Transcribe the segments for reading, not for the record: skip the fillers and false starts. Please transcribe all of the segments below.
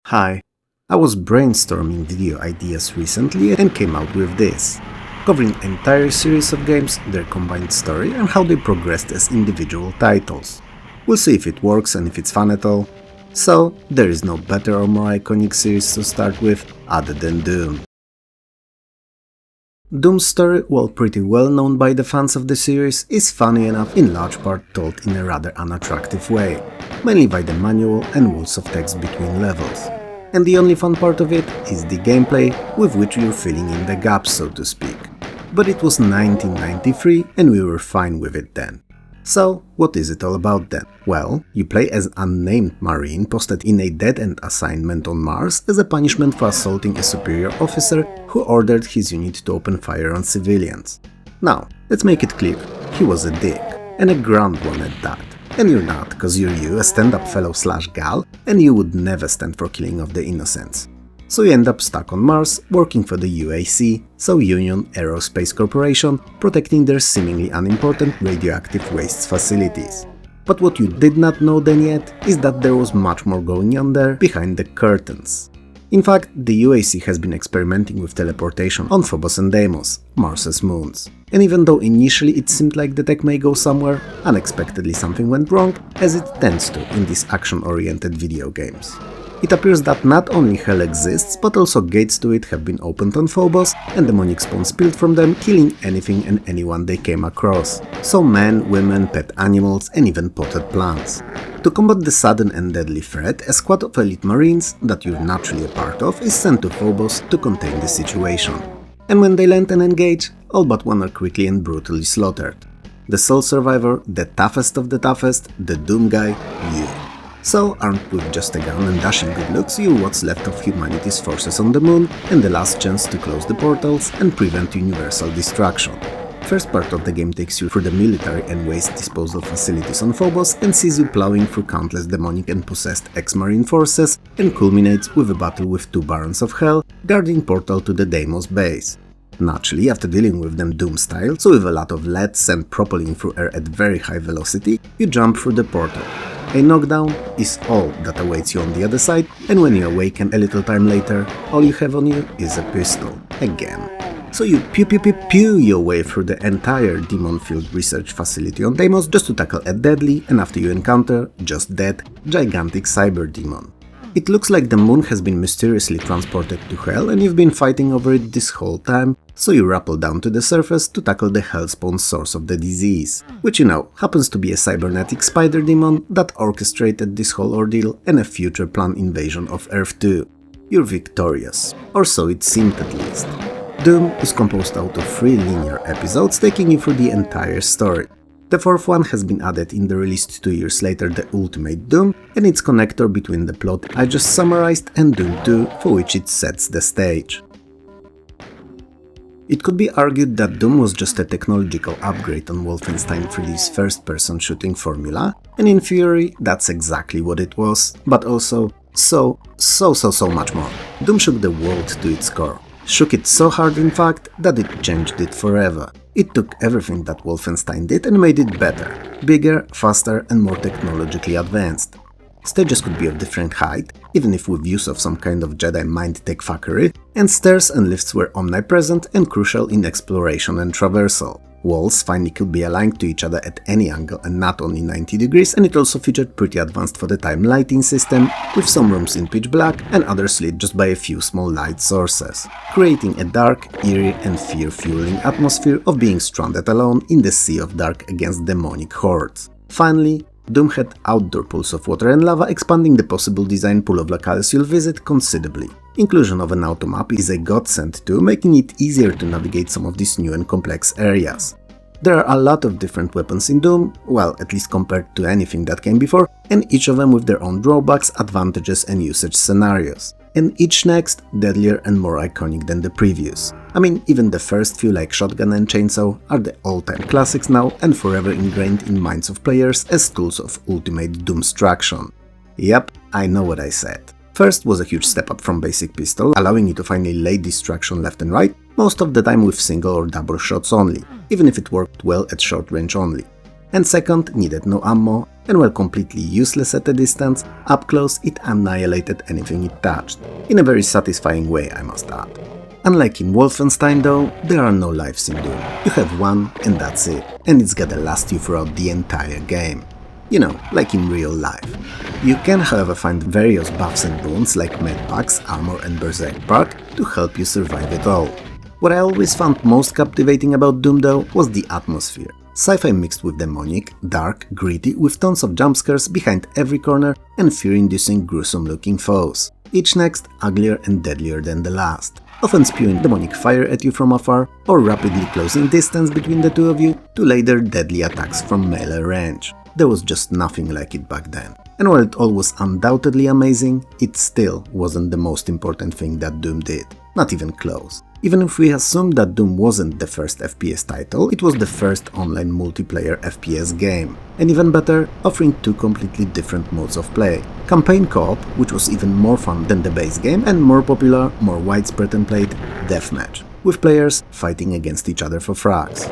Hi, I was brainstorming video ideas recently and came out with this, covering an entire series of games, their combined story and how they progressed as individual titles. We'll see if it works and if it's fun at all. So, there is no better or more iconic series to start with other than Doom. Doom's story, while pretty well known by the fans of the series, is funny enough in large part told in a rather unattractive way, mainly by the manual and walls of text between levels. And the only fun part of it is the gameplay, with which you're filling in the gaps, so to speak. But it was 1993 and we were fine with it then. So, what is it all about then? Well, you play as an unnamed Marine posted in a dead-end assignment on Mars as a punishment for assaulting a superior officer who ordered his unit to open fire on civilians. Now, let's make it clear, he was a dick, and a grand one at that. And you're not, cause you're you, a stand-up fellow / gal, and you would never stand for killing of the innocents. So you end up stuck on Mars, working for the UAC, so Union Aerospace Corporation, protecting their seemingly unimportant radioactive waste facilities. But what you did not know then yet is that there was much more going on there behind the curtains. In fact, the UAC has been experimenting with teleportation on Phobos and Deimos, Mars's moons. And even though initially it seemed like the tech may go somewhere, unexpectedly something went wrong, as it tends to in these action-oriented video games. It appears that not only hell exists, but also gates to it have been opened on Phobos, and demonic spawn spilled from them, killing anything and anyone they came across. So men, women, pet animals, and even potted plants. To combat the sudden and deadly threat, a squad of elite marines, that you're naturally a part of, is sent to Phobos to contain the situation. And when they land and engage, all but one are quickly and brutally slaughtered. The sole survivor, the toughest of the toughest, the Doom guy, you. So, armed with just a gun and dashing good looks, you're what's left of humanity's forces on the moon, and the last chance to close the portals and prevent universal destruction. First part of the game takes you through the military and waste disposal facilities on Phobos and sees you plowing through countless demonic and possessed ex-marine forces, and culminates with a battle with two Barons of Hell guarding portal to the Deimos base. Naturally, after dealing with them Doom style, so with a lot of lead sent propelling through air at very high velocity, you jump through the portal. A knockdown is all that awaits you on the other side, and when you awaken a little time later, all you have on you is a pistol, again. So you pew your way through the entire demon-filled research facility on Deimos just to tackle a deadly, and after you encounter, just dead, gigantic cyber demon. It looks like the moon has been mysteriously transported to Hell and you've been fighting over it this whole time, so you rappel down to the surface to tackle the Hellspawn source of the disease, which you know happens to be a cybernetic spider demon that orchestrated this whole ordeal and a future planned invasion of Earth too. You're victorious, or so it seemed at least. Doom is composed out of 3 linear episodes taking you through the entire story. The 4th one has been added in the released 2 years later The Ultimate Doom, and its connector between the plot I just summarized and Doom 2, for which it sets the stage. It could be argued that Doom was just a technological upgrade on Wolfenstein 3D's first-person shooting formula, and in theory that's exactly what it was, but also so much more. Doom shook the world to its core. Shook it so hard in fact that it changed it forever. It took everything that Wolfenstein did and made it better, bigger, faster and more technologically advanced. Stages could be of different height, even if with use of some kind of Jedi mind tech fuckery, and stairs and lifts were omnipresent and crucial in exploration and traversal. Walls finally could be aligned to each other at any angle and not only 90 degrees, and it also featured pretty advanced for the time lighting system, with some rooms in pitch black and others lit just by a few small light sources, creating a dark, eerie and fear-fueling atmosphere of being stranded alone in the sea of dark against demonic hordes. Finally, Doom had outdoor pools of water and lava, expanding the possible design pool of locales you'll visit considerably. Inclusion of an automap is a godsend too, making it easier to navigate some of these new and complex areas. There are a lot of different weapons in Doom, well, at least compared to anything that came before, and each of them with their own drawbacks, advantages and usage scenarios. And each next, deadlier and more iconic than the previous. I mean, even the first few like Shotgun and Chainsaw are the all-time classics now and forever ingrained in minds of players as tools of ultimate doomstruction. Yep, I know what I said. First was a huge step up from basic pistol, allowing you to finally lay destruction left and right, most of the time with single or double shots only, even if it worked well at short range only. and second, needed no ammo, and while completely useless at a distance, up close it annihilated anything it touched, in a very satisfying way, I must add. Unlike in Wolfenstein though, there are no lives in Doom. You have one and that's it, and it's gotta last you throughout the entire game. You know, like in real life. You can however find various buffs and boons like medpacks, armor and berserk perk to help you survive it all. What I always found most captivating about Doom though was the atmosphere. Sci-fi mixed with demonic, dark, gritty, with tons of jump scares behind every corner and fear-inducing gruesome looking foes. Each next uglier and deadlier than the last, often spewing demonic fire at you from afar or rapidly closing distance between the two of you to later deadly attacks from melee range. There was just nothing like it back then. And while it all was undoubtedly amazing, it still wasn't the most important thing that Doom did. Not even close. Even if we assume that Doom wasn't the first FPS title, it was the first online multiplayer FPS game. And even better, offering two completely different modes of play. Campaign co-op, which was even more fun than the base game, and more popular, more widespread and played, deathmatch, with players fighting against each other for frags.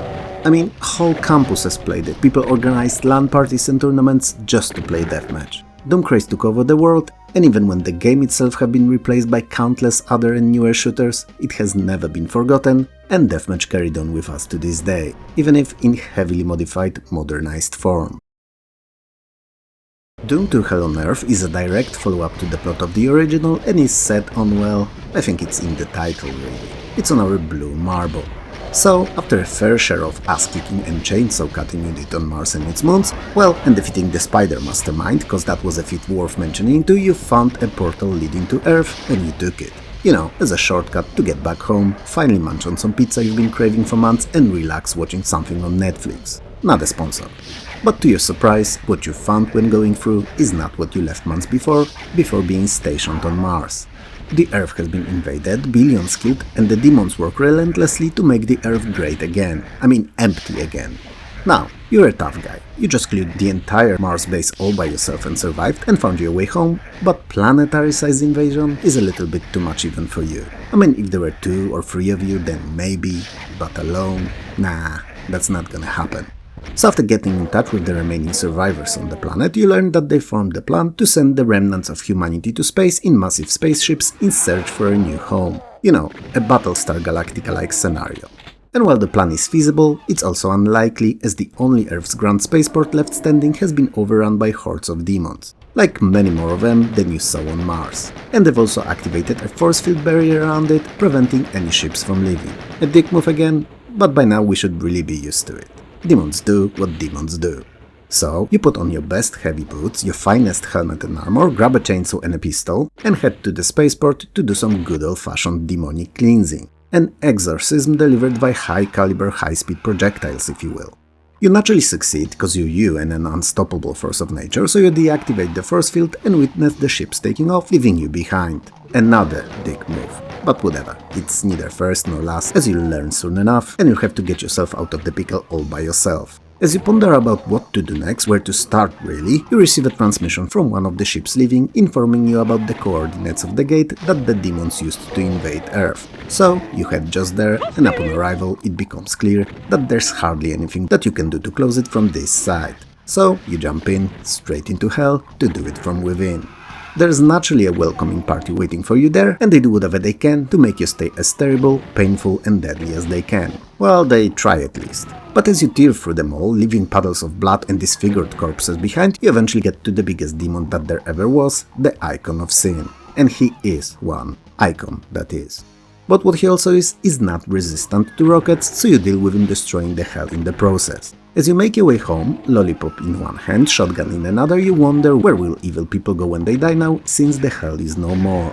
I mean, whole campuses played it, people organized LAN parties and tournaments just to play deathmatch. Doom craze took over the world, and even when the game itself had been replaced by countless other and newer shooters, it has never been forgotten, and deathmatch carried on with us to this day, even if in heavily modified, modernized form. Doom 2 Hell on Earth is a direct follow-up to the plot of the original and is set on, well, I think it's in the title really. It's on our blue marble. So, after a fair share of ass-kicking and chainsaw-cutting you did on Mars and its moons, well, and defeating the Spider Mastermind, cause that was a feat worth mentioning too, you found a portal leading to Earth and you took it. You know, as a shortcut to get back home, finally munch on some pizza you've been craving for months and relax watching something on Netflix. Not a sponsor. But to your surprise, what you found when going through is not what you left months before being stationed on Mars. The Earth has been invaded, billions killed, and the demons work relentlessly to make the Earth great again. I mean, empty again. Now, you're a tough guy. You just cleared the entire Mars base all by yourself and survived and found your way home, but planetary-sized invasion is a little bit too much even for you. I mean, if there were 2 or 3 of you, then maybe, but alone? Nah, that's not gonna happen. So after getting in touch with the remaining survivors on the planet, you learn that they formed a plan to send the remnants of humanity to space in massive spaceships in search for a new home. You know, a Battlestar Galactica-like scenario. And while the plan is feasible, it's also unlikely, as the only Earth's grand spaceport left standing has been overrun by hordes of demons. Like many more of them than you saw on Mars. And they've also activated a force field barrier around it, preventing any ships from leaving. A dick move again, but by now we should really be used to it. Demons do what demons do. So, you put on your best heavy boots, your finest helmet and armor, grab a chainsaw and a pistol, and head to the spaceport to do some good old-fashioned demonic cleansing. An exorcism delivered by high-caliber, high-speed projectiles, if you will. You naturally succeed, cause you're you and an unstoppable force of nature, so you deactivate the force field and witness the ships taking off, leaving you behind. Another dick move. But whatever, it's neither first nor last, as you'll learn soon enough, and you'll have to get yourself out of the pickle all by yourself. As you ponder about what to do next, where to start really, you receive a transmission from one of the ships leaving, informing you about the coordinates of the gate that the demons used to invade Earth. So, you head just there, and upon arrival it becomes clear that there's hardly anything that you can do to close it from this side. So, you jump in, straight into hell, to do it from within. There's naturally a welcoming party waiting for you there, and they do whatever they can to make your stay as terrible, painful and deadly as they can. Well, they try at least. But as you tear through them all, leaving puddles of blood and disfigured corpses behind, you eventually get to the biggest demon that there ever was, the Icon of Sin. And he is one. Icon, that is. But what he also is not resistant to rockets, so you deal with him destroying the hell in the process. As you make your way home, lollipop in one hand, shotgun in another, you wonder where will evil people go when they die now, since the hell is no more.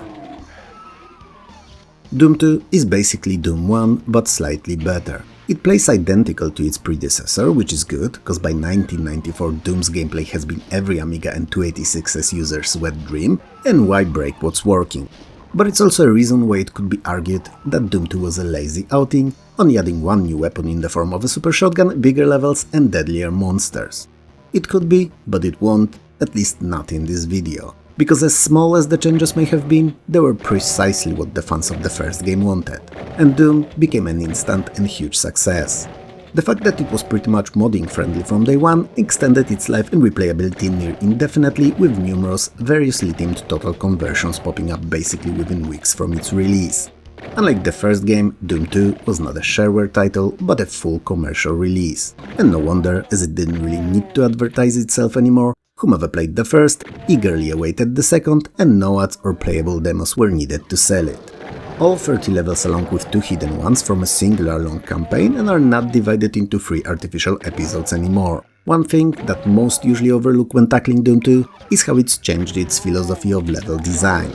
Doom 2 is basically Doom 1, but slightly better. It plays identical to its predecessor, which is good, cause by 1994 Doom's gameplay has been every Amiga and 286's user's wet dream, and why break what's working? But it's also a reason why it could be argued that Doom 2 was a lazy outing, only adding one new weapon in the form of a super shotgun, bigger levels and deadlier monsters. It could be, but it won't, at least not in this video. Because as small as the changes may have been, they were precisely what the fans of the first game wanted, and Doom became an instant and huge success. The fact that it was pretty much modding friendly from day one extended its life and replayability near indefinitely, with numerous variously themed total conversions popping up basically within weeks from its release. Unlike the first game, Doom 2 was not a shareware title, but a full commercial release. And no wonder, as it didn't really need to advertise itself anymore. Whomever played the first eagerly awaited the second, and no ads or playable demos were needed to sell it. All 30 levels along with 2 hidden ones from a singular long campaign and are not divided into 3 artificial episodes anymore. One thing that most usually overlook when tackling Doom 2 is how it's changed its philosophy of level design.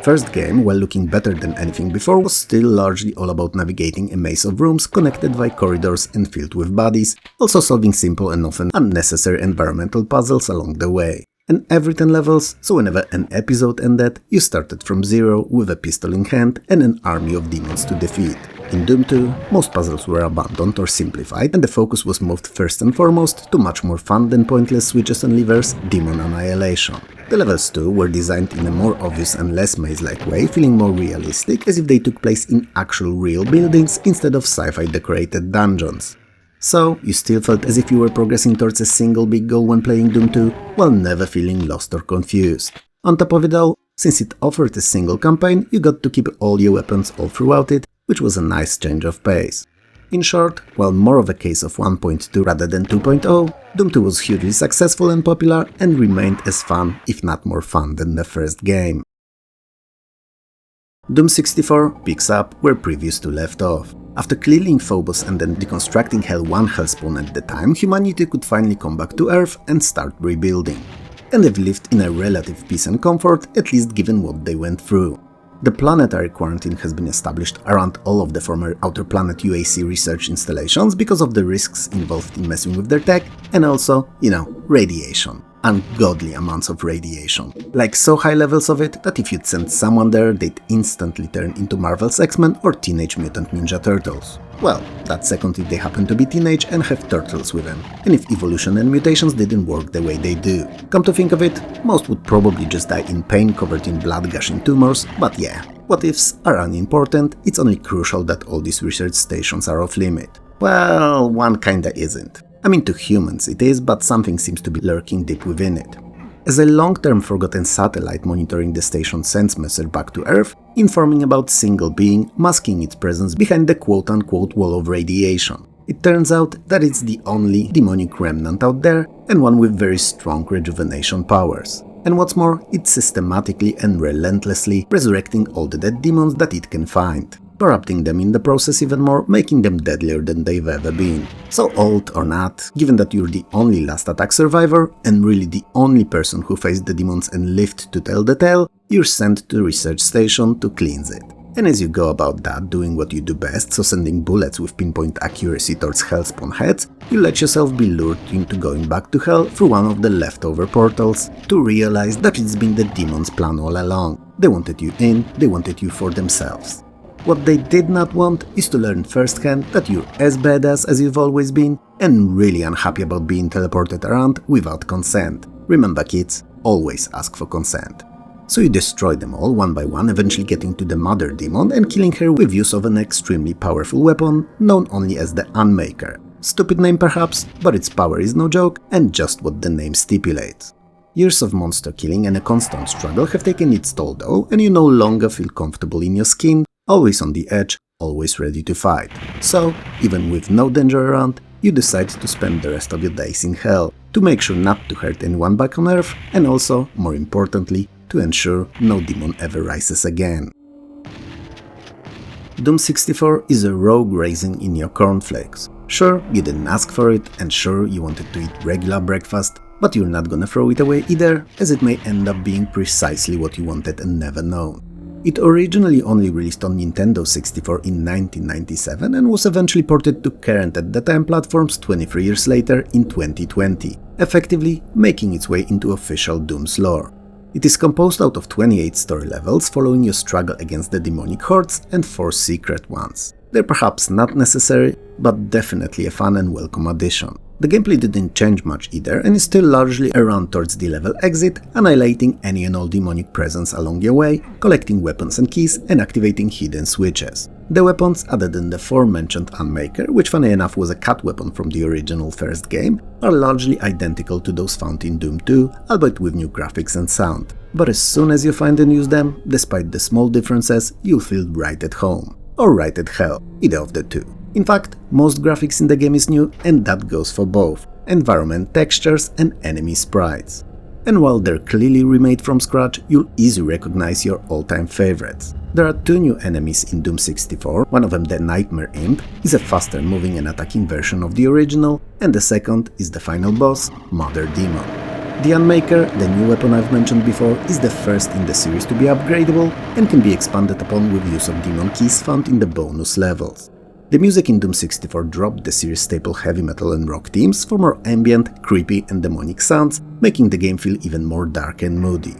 First game, while looking better than anything before, was still largely all about navigating a maze of rooms connected by corridors and filled with bodies, also solving simple and often unnecessary environmental puzzles along the way. And every 10 levels, so whenever an episode ended, you started from zero with a pistol in hand and an army of demons to defeat. In Doom 2, most puzzles were abandoned or simplified, and the focus was moved first and foremost to much more fun than pointless switches and levers, demon annihilation. The levels too were designed in a more obvious and less maze-like way, feeling more realistic, as if they took place in actual real buildings instead of sci-fi decorated dungeons. So, you still felt as if you were progressing towards a single big goal when playing Doom 2, while never feeling lost or confused. On top of it all, since it offered a single campaign, you got to keep all your weapons all throughout it, which was a nice change of pace. In short, while more of a case of 1.2 rather than 2.0, Doom 2 was hugely successful and popular, and remained as fun, if not more fun, than the first game. Doom 64 picks up where previous 2 left off. After clearing Phobos and then deconstructing Hell one hellspawn at the time, humanity could finally come back to Earth and start rebuilding. And they've lived in a relative peace and comfort, at least given what they went through. The planetary quarantine has been established around all of the former Outer Planet UAC research installations because of the risks involved in messing with their tech, and also, radiation. Ungodly amounts of radiation. Like so high levels of it that if you'd send someone there, they'd instantly turn into Marvel's X-Men or Teenage Mutant Ninja Turtles. Well, that second if they happen to be teenage and have turtles with them, and if evolution and mutations didn't work the way they do. Come to think of it, most would probably just die in pain covered in blood-gushing tumors, but yeah, what ifs are unimportant, it's only crucial that all these research stations are off-limit. Well, one kinda isn't. I mean, to humans it is, but something seems to be lurking deep within it. As a long-term forgotten satellite monitoring the station sends message back to Earth, informing about single being masking its presence behind the quote-unquote wall of radiation. It turns out that it's the only demonic remnant out there, and one with very strong rejuvenation powers. And what's more, it's systematically and relentlessly resurrecting all the dead demons that it can find, corrupting them in the process even more, making them deadlier than they've ever been. So old or not, given that you're the only last attack survivor, and really the only person who faced the demons and lived to tell the tale, you're sent to the research station to cleanse it. And as you go about that, doing what you do best, so sending bullets with pinpoint accuracy towards hellspawn heads, you let yourself be lured into going back to hell through one of the leftover portals, to realize that it's been the demons' plan all along. They wanted you in, they wanted you for themselves. What they did not want is to learn firsthand that you're as badass as you've always been, and really unhappy about being teleported around without consent. Remember kids, always ask for consent. So you destroy them all one by one, eventually getting to the mother demon and killing her with use of an extremely powerful weapon known only as the Unmaker. Stupid name perhaps, but its power is no joke and just what the name stipulates. Years of monster killing and a constant struggle have taken its toll though, and you no longer feel comfortable in your skin, always on the edge, always ready to fight. So, even with no danger around, you decide to spend the rest of your days in hell, to make sure not to hurt anyone back on Earth, and also, more importantly, to ensure no demon ever rises again. Doom 64 is a rogue raisin in your cornflakes. Sure, you didn't ask for it, and sure, you wanted to eat regular breakfast, but you're not gonna throw it away either, as it may end up being precisely what you wanted and never known. It originally only released on Nintendo 64 in 1997 and was eventually ported to current at the time platforms 23 years later in 2020, effectively making its way into official Doom's lore. It is composed out of 28 story levels following your struggle against the demonic hordes and 4 secret ones. They're perhaps not necessary, but definitely a fun and welcome addition. The gameplay didn't change much either and is still largely a run towards the level exit, annihilating any and all demonic presence along your way, collecting weapons and keys, and activating hidden switches. The weapons, other than the aforementioned Unmaker, which funny enough was a cut weapon from the original first game, are largely identical to those found in Doom 2, albeit with new graphics and sound. But as soon as you find and use them, despite the small differences, you'll feel right at home. Or right at hell, either of the two. In fact, most graphics in the game is new, and that goes for both environment textures and enemy sprites. And while they're clearly remade from scratch, you'll easily recognize your all-time favorites. There are two new enemies in Doom 64, one of them, the Nightmare Imp, is a faster moving and attacking version of the original, and the second is the final boss, Mother Demon. The Unmaker, the new weapon I've mentioned before, is the first in the series to be upgradable and can be expanded upon with use of demon keys found in the bonus levels. The music in Doom 64 dropped the series' staple heavy metal and rock themes for more ambient, creepy and demonic sounds, making the game feel even more dark and moody.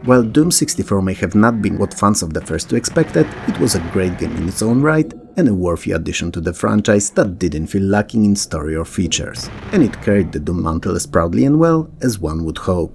While Doom 64 may have not been what fans of the first two expected, it was a great game in its own right and a worthy addition to the franchise that didn't feel lacking in story or features, and it carried the Doom mantle as proudly and well as one would hope.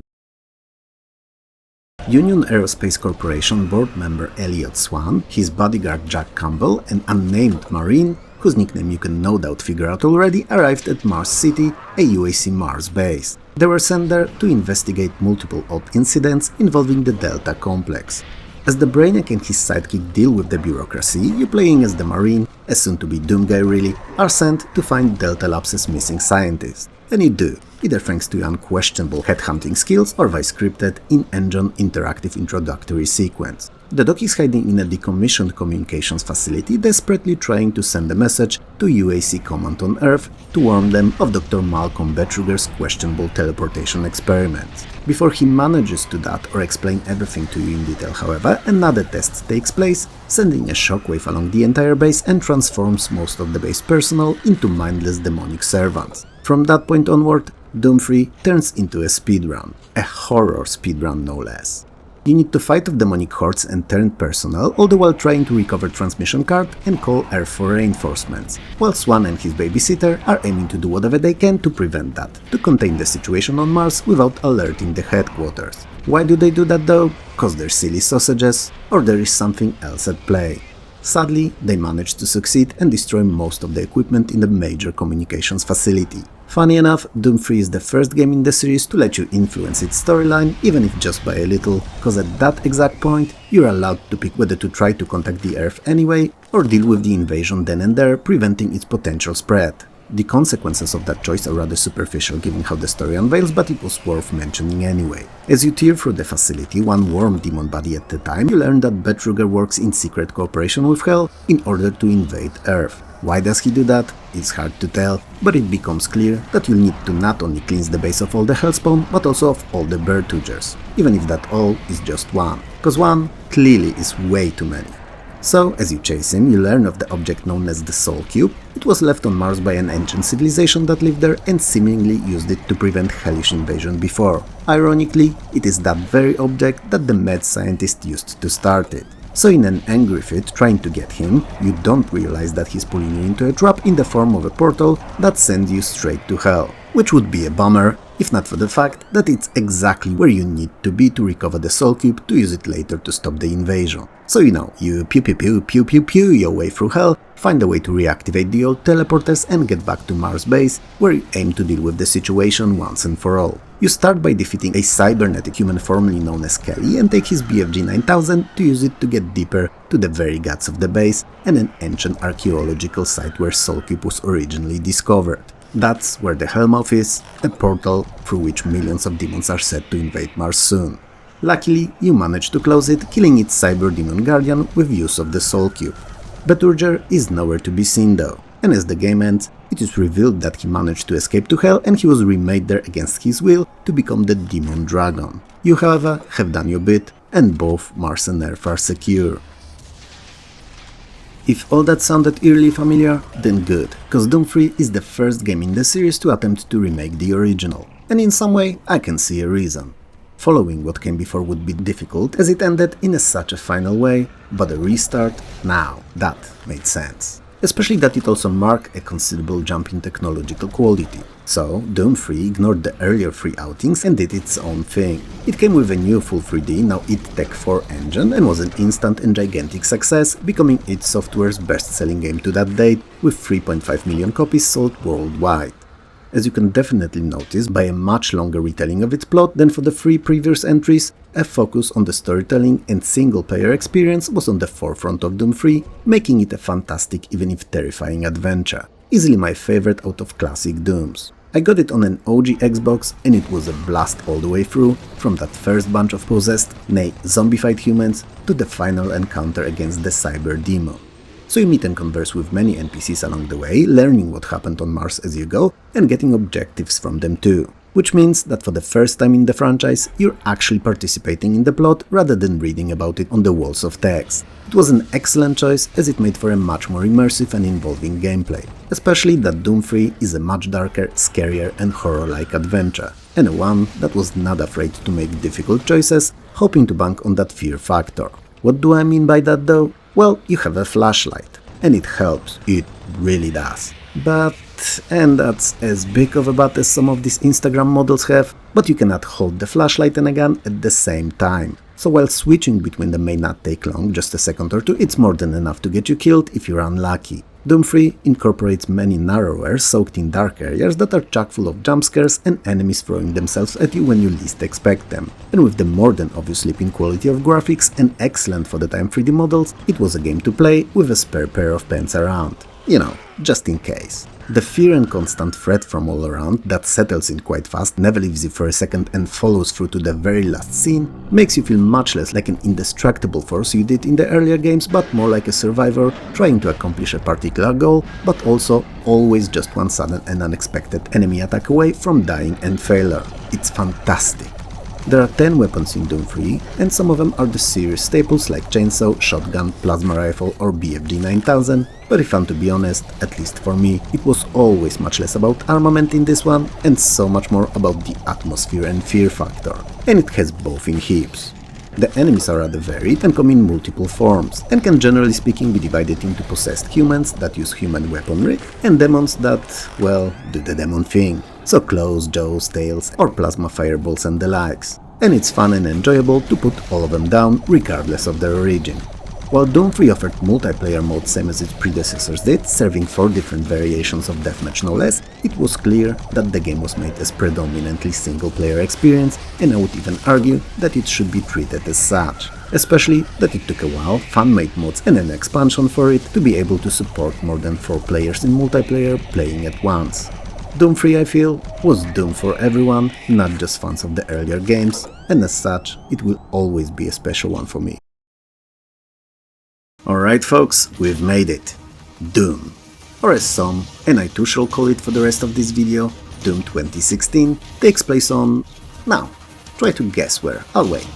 Union Aerospace Corporation board member Elliot Swan, his bodyguard Jack Campbell, an unnamed Marine, whose nickname you can no doubt figure out already, arrived at Mars City, a UAC Mars base. They were sent there to investigate multiple odd incidents involving the Delta complex. As the Brainiac and his sidekick deal with the bureaucracy, you playing as the Marine, a soon-to-be Doom guy really, are sent to find Delta Labs' missing scientist. And you do, either thanks to your unquestionable headhunting skills or via scripted, in-engine interactive introductory sequence. The Doc is hiding in a decommissioned communications facility, desperately trying to send a message to UAC Command on Earth to warn them of Dr. Malcolm Betruger's questionable teleportation experiments. Before he manages to that or explain everything to you in detail, however, another test takes place, sending a shockwave along the entire base and transforms most of the base personnel into mindless demonic servants. From that point onward, Doom 3 turns into a speedrun. A horror speedrun no less. You need to fight off demonic hordes and turned personnel, all the while trying to recover transmission card and call Earth for reinforcements, while Swan and his babysitter are aiming to do whatever they can to prevent that, to contain the situation on Mars without alerting the headquarters. Why do they do that though? Cause they're silly sausages? Or there is something else at play? Sadly, they managed to succeed and destroy most of the equipment in the major communications facility. Funny enough, Doom 3 is the first game in the series to let you influence its storyline, even if just by a little, cause at that exact point, you're allowed to pick whether to try to contact the Earth anyway, or deal with the invasion then and there, preventing its potential spread. The consequences of that choice are rather superficial given how the story unveils, but it was worth mentioning anyway. As you tear through the facility, one worm demon body at a time, you learn that Betruger works in secret cooperation with Hell in order to invade Earth. Why does he do that? It's hard to tell, but it becomes clear that you'll need to not only cleanse the base of all the Hellspawn, but also of all the Bertugers, even if that all is just one, cause one clearly is way too many. So, as you chase him, you learn of the object known as the Soul Cube. It was left on Mars by an ancient civilization that lived there and seemingly used it to prevent hellish invasion before. Ironically, it is that very object that the mad scientist used to start it. So in an angry fit trying to get him, you don't realize that he's pulling you into a trap in the form of a portal that sends you straight to hell. Which would be a bummer, if not for the fact that it's exactly where you need to be to recover the Soul Cube to use it later to stop the invasion. So you pew your way through hell, find a way to reactivate the old teleporters and get back to Mars base, where you aim to deal with the situation once and for all. You start by defeating a cybernetic human formerly known as Kelly and take his BFG 9000 to use it to get deeper to the very guts of the base and an ancient archaeological site where Soul Cube was originally discovered. That's where the Hellmouth is, a portal through which millions of demons are set to invade Mars soon. Luckily, you manage to close it, killing its cyber demon guardian with use of the Soul Cube. Betruger is nowhere to be seen though, and as the game ends, it is revealed that he managed to escape to Hell and he was remade there against his will to become the Demon Dragon. You, however, have done your bit, and both Mars and Earth are secure. If all that sounded eerily familiar, then good, cause Doom 3 is the first game in the series to attempt to remake the original, and in some way I can see a reason. Following what came before would be difficult as it ended in such a final way, but a restart, now that made sense. especially that it also marked a considerable jump in technological quality. So, Doom 3 ignored the earlier 3 outings and did its own thing. It came with a new full 3D, now id Tech 4 engine, and was an instant and gigantic success, becoming id Software's best-selling game to that date, with 3.5 million copies sold worldwide. As you can definitely notice by a much longer retelling of its plot than for the 3 previous entries, a focus on the storytelling and single-player experience was on the forefront of Doom 3, making it a fantastic, even if terrifying adventure. Easily my favorite out of classic Dooms. I got it on an OG Xbox and it was a blast all the way through, from that first bunch of possessed, nay zombified humans, to the final encounter against the cyber demon. So you meet and converse with many NPCs along the way, learning what happened on Mars as you go, and getting objectives from them too. Which means that for the first time in the franchise, you're actually participating in the plot rather than reading about it on the walls of text. It was an excellent choice as it made for a much more immersive and involving gameplay. Especially that Doom 3 is a much darker, scarier and horror-like adventure, and a one that was not afraid to make difficult choices, hoping to bank on that fear factor. What do I mean by that though? Well, you have a flashlight, and it helps, it really does. And that's as big of a butt as some of these Instagram models have, but you cannot hold the flashlight and a gun at the same time. So while switching between them may not take long, just a second or two, it's more than enough to get you killed if you're unlucky. Doom 3 incorporates many narrower, soaked in dark areas that are chock full of jump scares and enemies throwing themselves at you when you least expect them. And with the more than obvious leap in quality of graphics and excellent for the time 3D models, it was a game to play with a spare pair of pens around. You know, just in case. The fear and constant threat from all around that settles in quite fast, never leaves you for a second and follows through to the very last scene, makes you feel much less like an indestructible force you did in the earlier games, but more like a survivor trying to accomplish a particular goal, but also always just one sudden and unexpected enemy attack away from dying and failure. It's fantastic. There are 10 weapons in Doom 3, and some of them are the series staples like chainsaw, shotgun, plasma rifle or BFG 9000, but if I'm to be honest, at least for me, it was always much less about armament in this one, and so much more about the atmosphere and fear factor, and it has both in heaps. The enemies are rather varied and come in multiple forms, and can generally speaking be divided into possessed humans that use human weaponry, and demons that, well, do the demon thing. So claws, jaws, tails, or plasma fireballs and the likes. And it's fun and enjoyable to put all of them down regardless of their origin. While Doom 3 offered multiplayer mode same as its predecessors did, serving 4 different variations of deathmatch no less, it was clear that the game was made as predominantly single-player experience, and I would even argue that it should be treated as such. Especially that it took a while, fan-made mods and an expansion for it to be able to support more than 4 players in multiplayer playing at once. Doom 3, I feel, was Doom for everyone, not just fans of the earlier games, and as such, it will always be a special one for me. Alright folks, we've made it. Doom. Or as some, and I too shall call it for the rest of this video, Doom 2016, takes place on... Now, try to guess where, I'll wait.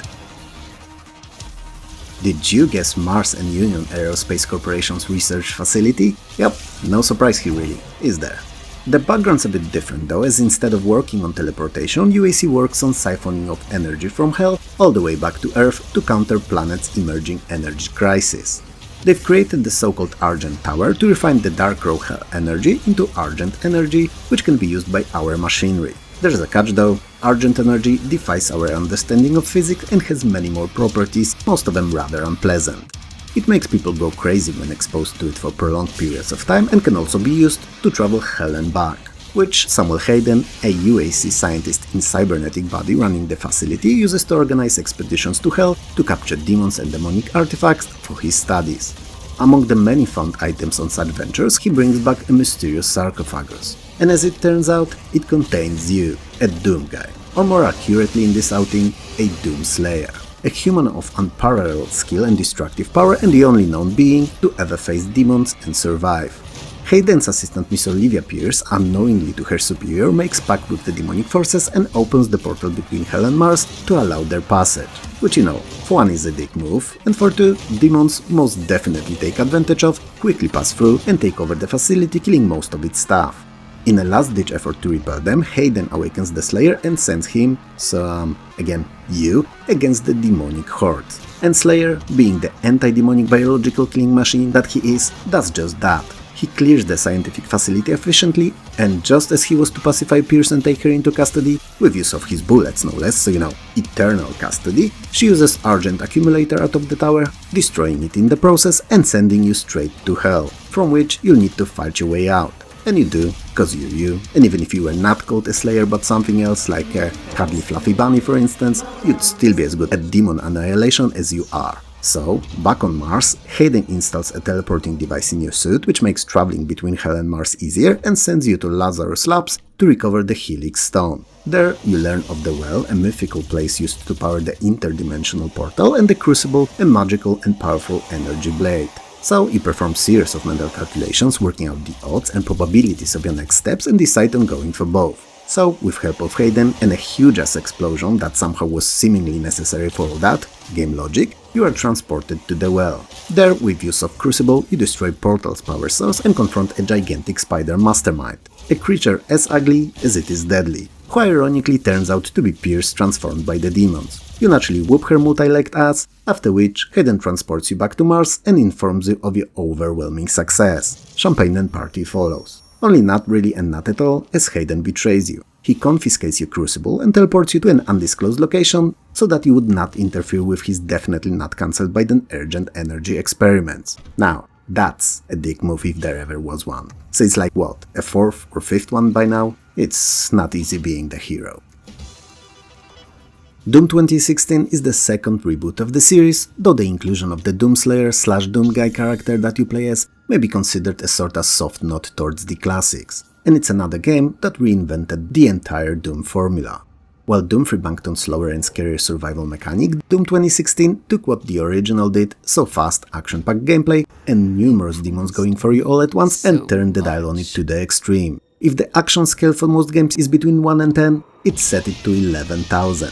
Did you guess Mars and Union Aerospace Corporation's research facility? Yep, no surprise here really, is there? The background's a bit different though, as instead of working on teleportation, UAC works on siphoning of energy from Hell all the way back to Earth to counter planet's emerging energy crisis. They've created the so-called Argent Tower to refine the Dark Row Hell energy into Argent energy, which can be used by our machinery. There's a catch though, Argent energy defies our understanding of physics and has many more properties, most of them rather unpleasant. It makes people go crazy when exposed to it for prolonged periods of time and can also be used to travel hell and back, which Samuel Hayden, a UAC scientist in cybernetic body running the facility, uses to organize expeditions to hell to capture demons and demonic artifacts for his studies. Among the many found items on such ventures, he brings back a mysterious sarcophagus, and as it turns out, it contains you, a Doom guy, or more accurately in this outing, a Doom Slayer. A human of unparalleled skill and destructive power and the only known being to ever face demons and survive. Hayden's assistant Miss Olivia Pierce, unknowingly to her superior, makes pact with the demonic forces and opens the portal between Hell and Mars to allow their passage, which you know, for one is a dick move, and for two, demons most definitely take advantage of, quickly pass through and take over the facility, killing most of its staff. In a last-ditch effort to repel them, Hayden awakens the Slayer and sends him, again, you, against the demonic hordes. And Slayer, being the anti-demonic biological killing machine that he is, does just that. He clears the scientific facility efficiently, and just as he was to pacify Pierce and take her into custody, with use of his bullets no less, so eternal custody, she uses Argent Accumulator out of the tower, destroying it in the process and sending you straight to hell, from which you'll need to fight your way out. And you do, cause you're you, and even if you were not called a Slayer but something else, like a cuddly fluffy bunny for instance, you'd still be as good at demon annihilation as you are. So, back on Mars, Hayden installs a teleporting device in your suit, which makes traveling between Hell and Mars easier and sends you to Lazarus Labs to recover the Helix Stone. There, you learn of the Well, a mythical place used to power the interdimensional portal, and the Crucible, a magical and powerful energy blade. So, you perform series of mental calculations, working out the odds and probabilities of your next steps and decide on going for both. So, with help of Hayden and a huge-ass explosion that somehow was seemingly necessary for all that, game logic, you are transported to the Well. There, with use of Crucible, you destroy Portal's power source and confront a gigantic spider mastermind, a creature as ugly as it is deadly, who ironically turns out to be Pierce transformed by the demons. You naturally whoop her multi-legged ass, after which Hayden transports you back to Mars and informs you of your overwhelming success. Champagne and party follows. Only not really and not at all, as Hayden betrays you. He confiscates your Crucible and teleports you to an undisclosed location so that you would not interfere with his definitely not cancelled by the urgent energy experiments. Now, that's a dick move if there ever was one. So it's like what, a fourth or fifth one by now? It's not easy being the hero. Doom 2016 is the second reboot of the series, though the inclusion of the Doomslayer/Doom Guy character that you play as may be considered a sorta soft nod towards the classics, and it's another game that reinvented the entire Doom formula. While Doom 3 banked on slower and scarier survival mechanic, Doom 2016 took what the original did, so fast, action-packed gameplay, and numerous demons going for you all at once, and turned the dial on it to the extreme. If the action scale for most games is between 1 and 10, it set it to 11,000.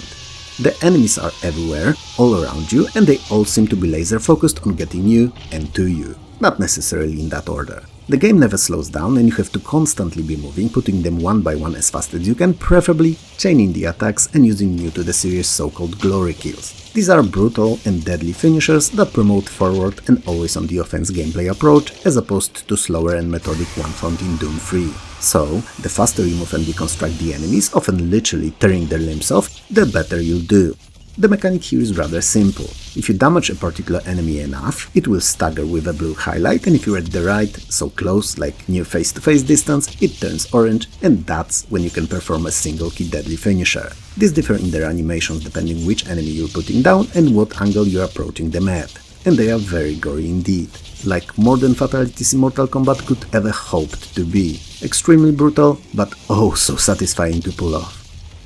The enemies are everywhere, all around you, and they all seem to be laser focused on getting you and to you, not necessarily in that order. The game never slows down and you have to constantly be moving, putting them one by one as fast as you can, preferably chaining the attacks and using new to the series so-called glory kills. These are brutal and deadly finishers that promote forward and always on the offense gameplay approach, as opposed to slower and methodic one found in Doom 3. So, the faster you move and deconstruct the enemies, often literally tearing their limbs off, the better you'll do. The mechanic here is rather simple. If you damage a particular enemy enough, it will stagger with a blue highlight, and if you're at the right, so close, like near face-to-face distance, it turns orange, and that's when you can perform a single-key deadly finisher. These differ in their animations depending which enemy you're putting down and what angle you're approaching them at, and they are very gory indeed, like more than fatalities in Mortal Kombat could ever hoped to be. Extremely brutal, but oh so satisfying to pull off.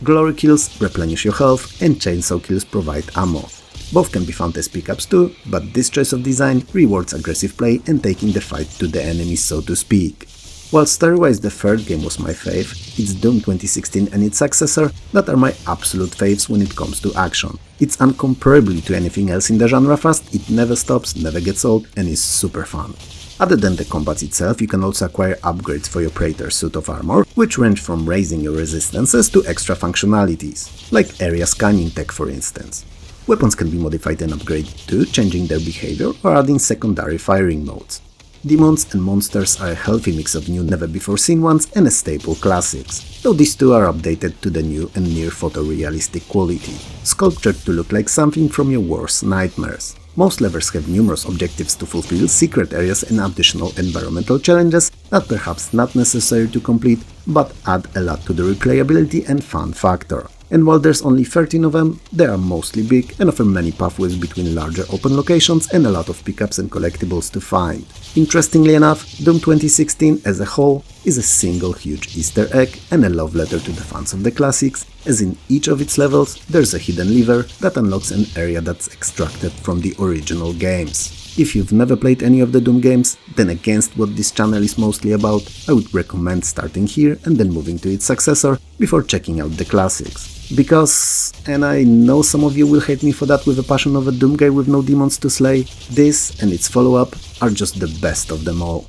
Glory kills replenish your health, and chainsaw kills provide ammo. Both can be found as pickups too, but this choice of design rewards aggressive play and taking the fight to the enemies, so to speak. While story-wise the third game was my fave, it's Doom 2016 and its successor that are my absolute faves when it comes to action. It's incomparably to anything else in the genre fast, it never stops, never gets old, and is super fun. Other than the combats itself, you can also acquire upgrades for your Praetor suit of armor, which range from raising your resistances to extra functionalities, like area scanning tech for instance. Weapons can be modified and upgraded too, changing their behavior or adding secondary firing modes. Demons and monsters are a healthy mix of new never-before-seen ones and a staple classics, though these two are updated to the new and near photorealistic quality, sculptured to look like something from your worst nightmares. Most levels have numerous objectives to fulfill, secret areas and additional environmental challenges that perhaps not necessary to complete, but add a lot to the replayability and fun factor. And while there's only 13 of them, they are mostly big and offer many pathways between larger open locations and a lot of pickups and collectibles to find. Interestingly enough, Doom 2016 as a whole is a single huge Easter egg and a love letter to the fans of the classics, as in each of its levels there's a hidden lever that unlocks an area that's extracted from the original games. If you've never played any of the Doom games, then against what this channel is mostly about, I would recommend starting here and then moving to its successor before checking out the classics. Because, and I know some of you will hate me for that with a passion of a Doom guy with no demons to slay, this and its follow-up are just the best of them all.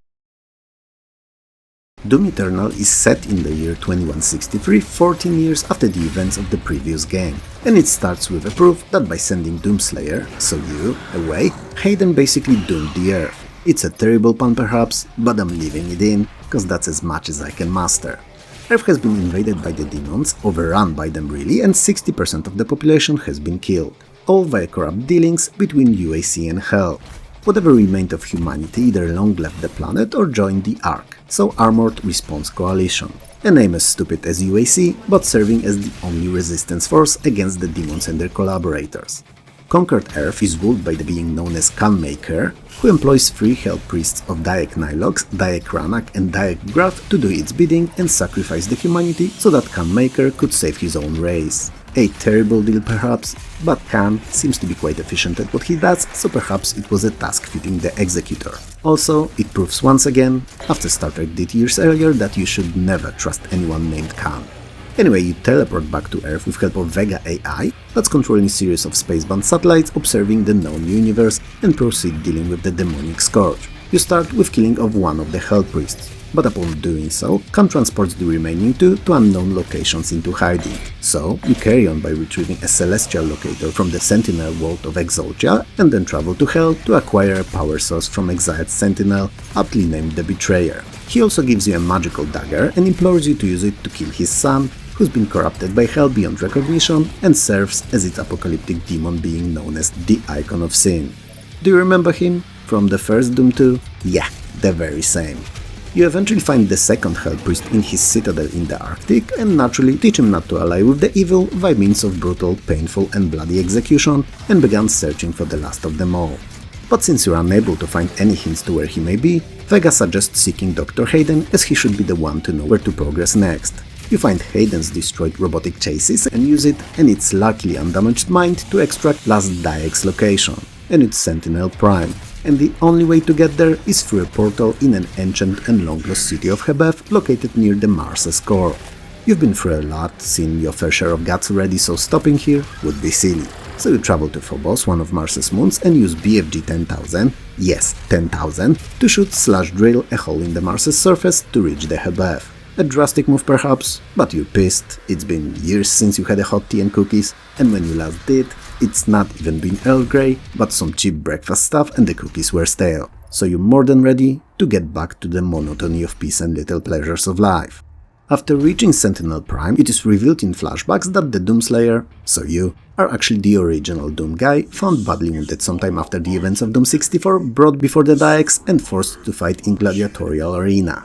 Doom Eternal is set in the year 2163, 14 years after the events of the previous game, and it starts with a proof that by sending Doomslayer, so you, away, Hayden basically doomed the Earth. It's a terrible pun perhaps, but I'm leaving it in, cause that's as much as I can master. Earth has been invaded by the demons, overrun by them really, and 60% of the population has been killed, all via corrupt dealings between UAC and Hell. Whatever remained of humanity either long left the planet or joined the Ark, so Armored Response Coalition. A name as stupid as UAC, but serving as the only resistance force against the demons and their collaborators. Conquered Earth is ruled by the being known as Khanmaker, who employs 3 Hell Priests of Daek Nilox, Daek Ranak and Daek Graf to do its bidding and sacrifice the humanity so that Khanmaker could save his own race. A terrible deal perhaps, but Khan seems to be quite efficient at what he does, so perhaps it was a task fitting the executor. Also, it proves once again, after Star Trek did years earlier, that you should never trust anyone named Khan. Anyway, you teleport back to Earth with help of Vega AI, that's controlling a series of spacebound satellites observing the known universe, and proceed dealing with the demonic scourge. You start with killing of one of the Hell Priests, but upon doing so, Khan transports the remaining 2 to unknown locations into hiding. So, you carry on by retrieving a celestial locator from the Sentinel world of Exaltia, and then travel to Hell to acquire a power source from exiled Sentinel, aptly named the Betrayer. He also gives you a magical dagger and implores you to use it to kill his son, who's been corrupted by Hell beyond recognition and serves as its apocalyptic demon being known as the Icon of Sin. Do you remember him? From the first Doom 2? Yeah, the very same. You eventually find the second Hell Priest in his citadel in the Arctic and naturally teach him not to ally with the evil by means of brutal, painful and bloody execution, and began searching for the last of them all. But since you're unable to find any hints to where he may be, Vega suggests seeking Dr. Hayden, as he should be the one to know where to progress next. You find Hayden's destroyed robotic chassis and use it and its luckily undamaged mind to extract Last Daek's location, and its Sentinel Prime. And the only way to get there is through a portal in an ancient and long-lost city of Hebeth located near the Mars's core. You've been through a lot, seen your fair share of guts already, so stopping here would be silly. So you travel to Phobos, one of Mars's moons, and use BFG 10,000, yes, 10,000, to shoot/drill a hole in the Mars's surface to reach the Hebeth. A drastic move perhaps, but you're pissed, it's been years since you had a hot tea and cookies, and when you last did, it's not even been Earl Grey, but some cheap breakfast stuff and the cookies were stale. So you're more than ready to get back to the monotony of peace and little pleasures of life. After reaching Sentinel Prime, it is revealed in flashbacks that the Doomslayer, so you, are actually the original Doom guy, found badly wounded sometime after the events of Doom 64, brought before the Daeks and forced to fight in gladiatorial arena.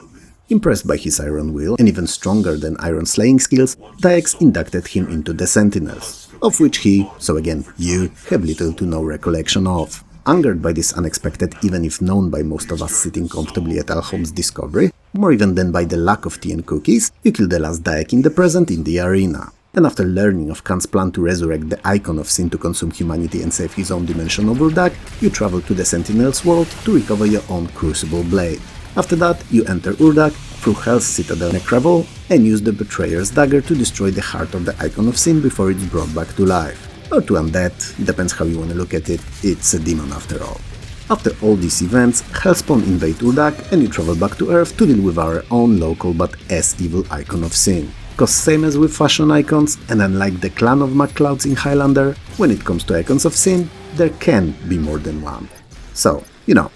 Impressed by his iron will and even stronger than iron slaying skills, Daeks inducted him into the Sentinels, of which he, so again you, have little to no recollection of. Angered by this unexpected, even if known by most of us sitting comfortably at our home's discovery, more even than by the lack of tea and cookies, you kill the last Daek in the present in the arena. And after learning of Khan's plan to resurrect the Icon of Sin to consume humanity and save his own dimensional Burdak, you travel to the Sentinel's world to recover your own Crucible Blade. After that, you enter Urdak through Hell's Citadel Necravol and use the Betrayer's dagger to destroy the heart of the Icon of Sin before it's brought back to life. Or to undead, depends how you wanna look at it, it's a demon after all. After all these events, Hellspawn invade Urdak and you travel back to Earth to deal with our own local but as evil Icon of Sin. Cause same as with fashion icons, and unlike the clan of McClouds in Highlander, when it comes to Icons of Sin, there can be more than one. So,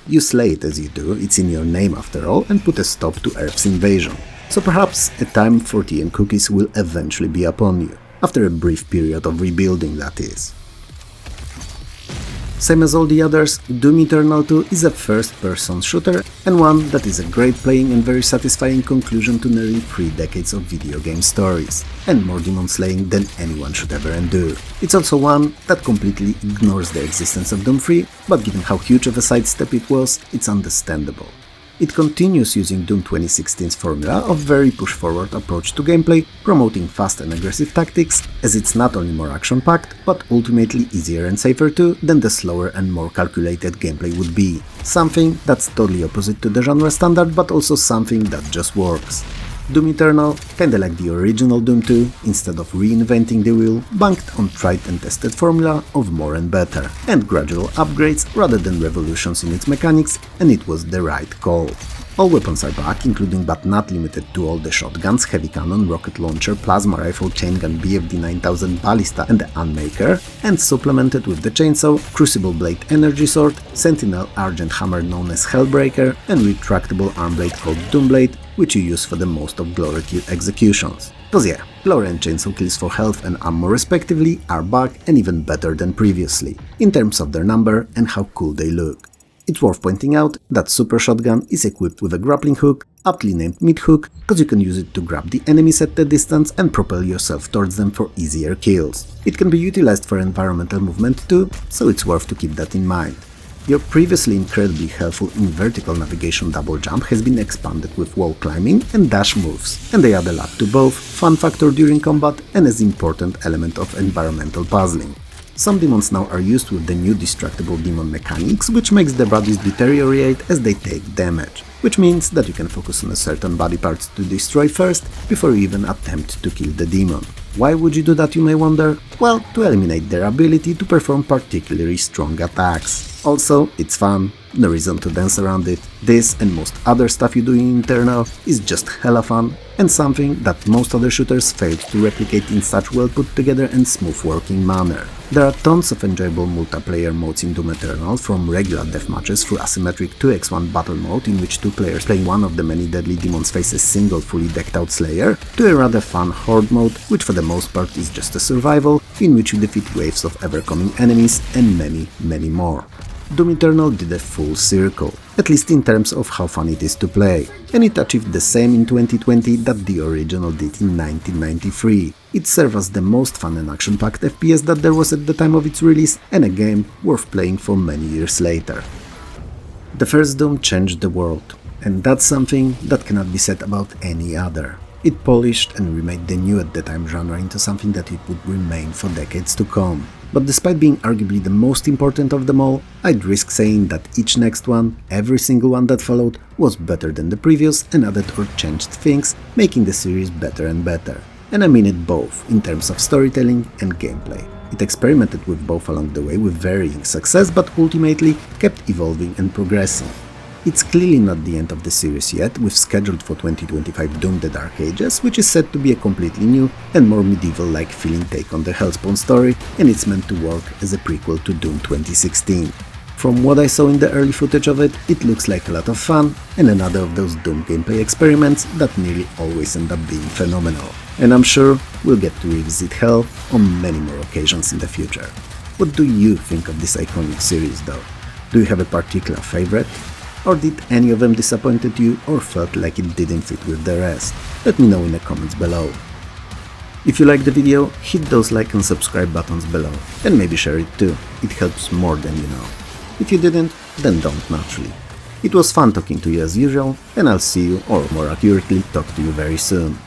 you slay it as you do, it's in your name after all, and put a stop to Earth's invasion. So perhaps a time for tea and cookies will eventually be upon you, after a brief period of rebuilding that is. Same as all the others, Doom Eternal 2 is a first-person shooter, and one that is a great playing and very satisfying conclusion to nearly 3 decades of video game stories, and more demon slaying than anyone should ever endure. It's also one that completely ignores the existence of Doom 3, but given how huge of a sidestep it was, it's understandable. It continues using Doom 2016's formula of very push-forward approach to gameplay, promoting fast and aggressive tactics, as it's not only more action-packed, but ultimately easier and safer too than the slower and more calculated gameplay would be. Something that's totally opposite to the genre standard, but also something that just works. Doom Eternal, kinda like the original Doom 2, instead of reinventing the wheel, banked on tried and tested formula of more and better, and gradual upgrades rather than revolutions in its mechanics, and it was the right call. All weapons are back, including but not limited to all the shotguns, heavy cannon, rocket launcher, plasma rifle, chain gun, BFD 9000 ballista and the Unmaker, and supplemented with the chainsaw, crucible blade energy sword, sentinel argent hammer known as Hellbreaker, and retractable arm blade called Doomblade, which you use for the most of glory kill executions. Cause yeah, glory and chainsaw kills for health and ammo respectively are back and even better than previously, in terms of their number and how cool they look. It's worth pointing out that Super Shotgun is equipped with a grappling hook, aptly named Mid Hook, cause you can use it to grab the enemies at the distance and propel yourself towards them for easier kills. It can be utilized for environmental movement too, so it's worth to keep that in mind. Your previously incredibly helpful in vertical navigation double jump has been expanded with wall climbing and dash moves, and they add a lot to both fun factor during combat and as important element of environmental puzzling. Some demons now are used with the new destructible demon mechanics, which makes the bodies deteriorate as they take damage, which means that you can focus on a certain body parts to destroy first, before you even attempt to kill the demon. Why would you do that, you may wonder? Well, to eliminate their ability to perform particularly strong attacks. Also, it's fun, no reason to dance around it. This and most other stuff you do in Eternal is just hella fun, and something that most other shooters failed to replicate in such well put together and smooth working manner. There are tons of enjoyable multiplayer modes in Doom Eternal, from regular deathmatches through asymmetric 2x1 battle mode in which two players playing one of the many deadly demons face a single fully decked out slayer, to a rather fun horde mode, which for the most part is just a survival, in which you defeat waves of ever-coming enemies and many more. Doom Eternal did a full circle, at least in terms of how fun it is to play, and it achieved the same in 2020 that the original did in 1993. It served as the most fun and action-packed FPS that there was at the time of its release, and a game worth playing for many years later. The first Doom changed the world, and that's something that cannot be said about any other. It polished and remade the new at the time genre into something that it would remain for decades to come. But despite being arguably the most important of them all, I'd risk saying that each next one, every single one that followed, was better than the previous and added or changed things, making the series better and better. And I mean it both, in terms of storytelling and gameplay. It experimented with both along the way with varying success, but ultimately kept evolving and progressing. It's clearly not the end of the series yet, with scheduled for 2025 Doom: The Dark Ages, which is said to be a completely new and more medieval-like feeling take on the Hellspawn story, and it's meant to work as a prequel to Doom 2016. From what I saw in the early footage of it, it looks like a lot of fun, and another of those Doom gameplay experiments that nearly always end up being phenomenal. And I'm sure we'll get to revisit Hell on many more occasions in the future. What do you think of this iconic series though? Do you have a particular favorite? Or did any of them disappointed you or felt like it didn't fit with the rest? Let me know in the comments below. If you liked the video, hit those like and subscribe buttons below, and maybe share it too, it helps more than you know. If you didn't, then don't naturally. It was fun talking to you as usual, and I'll see you, or more accurately, talk to you very soon.